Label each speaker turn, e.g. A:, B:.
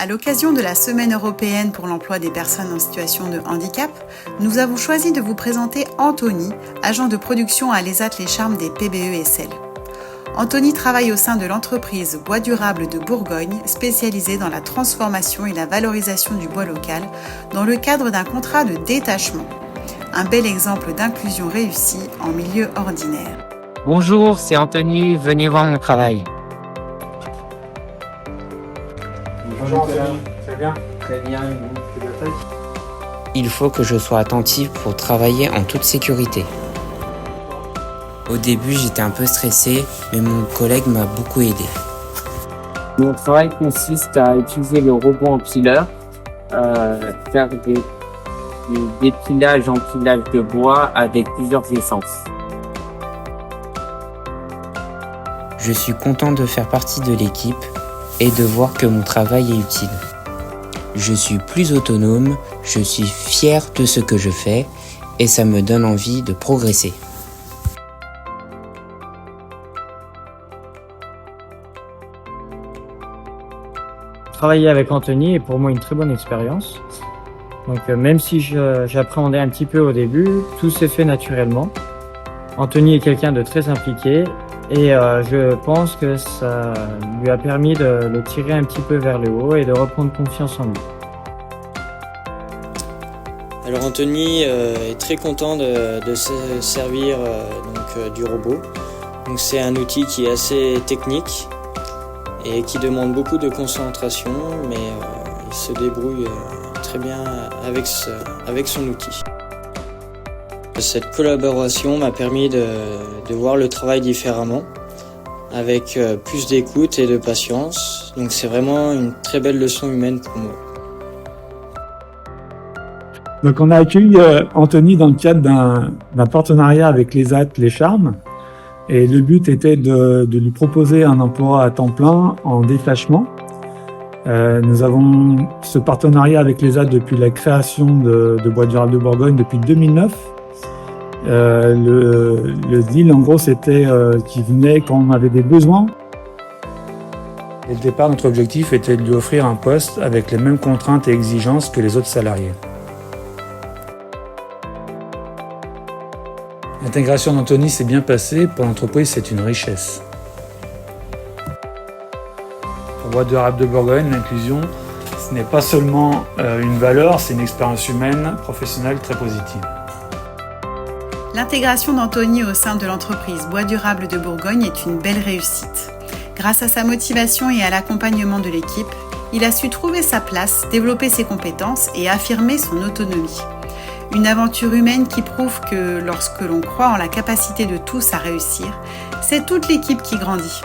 A: À l'occasion de la Semaine européenne pour l'emploi des personnes en situation de handicap, nous avons choisi de vous présenter Anthony, agent de production à l'ESAT Les Charmes des PBE-SL. Anthony travaille au sein de l'entreprise Bois Durable de Bourgogne, spécialisée dans la transformation et la valorisation du bois local, dans le cadre d'un contrat de détachement. Un bel exemple d'inclusion réussie en milieu ordinaire.
B: Bonjour, c'est Anthony, venez voir mon travail.
C: Bonjour Anthony, ça va bien? Très bien, et vous?
B: Il faut que je sois attentif pour travailler en toute sécurité. Au début, j'étais un peu stressé, mais mon collègue m'a beaucoup aidé. Mon travail consiste à utiliser le robot empileur, faire des dépilages, empilages de bois avec plusieurs essences. Je suis content de faire partie de l'équipe et de voir que mon travail est utile. Je suis plus autonome, je suis fier de ce que je fais et ça me donne envie de progresser.
D: Travailler avec Anthony est pour moi une très bonne expérience. Donc même si j'appréhendais un petit peu au début, tout s'est fait naturellement. Anthony est quelqu'un de très impliqué et je pense que ça lui a permis de le tirer un petit peu vers le haut et de reprendre confiance en lui.
E: Alors Anthony est très content de se servir du robot. Donc c'est un outil qui est assez technique et qui demande beaucoup de concentration, mais il se débrouille très bien avec son outil. Cette collaboration m'a permis de voir le travail différemment, avec plus d'écoute et de patience. Donc c'est vraiment une très belle leçon humaine pour moi.
F: Donc on a accueilli Anthony dans le cadre d'un partenariat avec l'ESAT Les Charmes. Et le but était de lui proposer un emploi à temps plein en détachement. Nous avons ce partenariat avec l'ESAT depuis la création de Bois Durable de Bourgogne depuis 2009. Le deal, en gros, c'était qu'il venait quand on avait des besoins. Dès le départ, notre objectif était de lui offrir un poste avec les mêmes contraintes et exigences que les autres salariés. L'intégration d'Anthony s'est bien passée. Pour l'entreprise, c'est une richesse. Pour Bois Durable de Bourgogne, l'inclusion, ce n'est pas seulement une valeur, c'est une expérience humaine, professionnelle très positive.
A: L'intégration d'Anthony au sein de l'entreprise Bois Durable de Bourgogne est une belle réussite. Grâce à sa motivation et à l'accompagnement de l'équipe, il a su trouver sa place, développer ses compétences et affirmer son autonomie. Une aventure humaine qui prouve que lorsque l'on croit en la capacité de tous à réussir, c'est toute l'équipe qui grandit.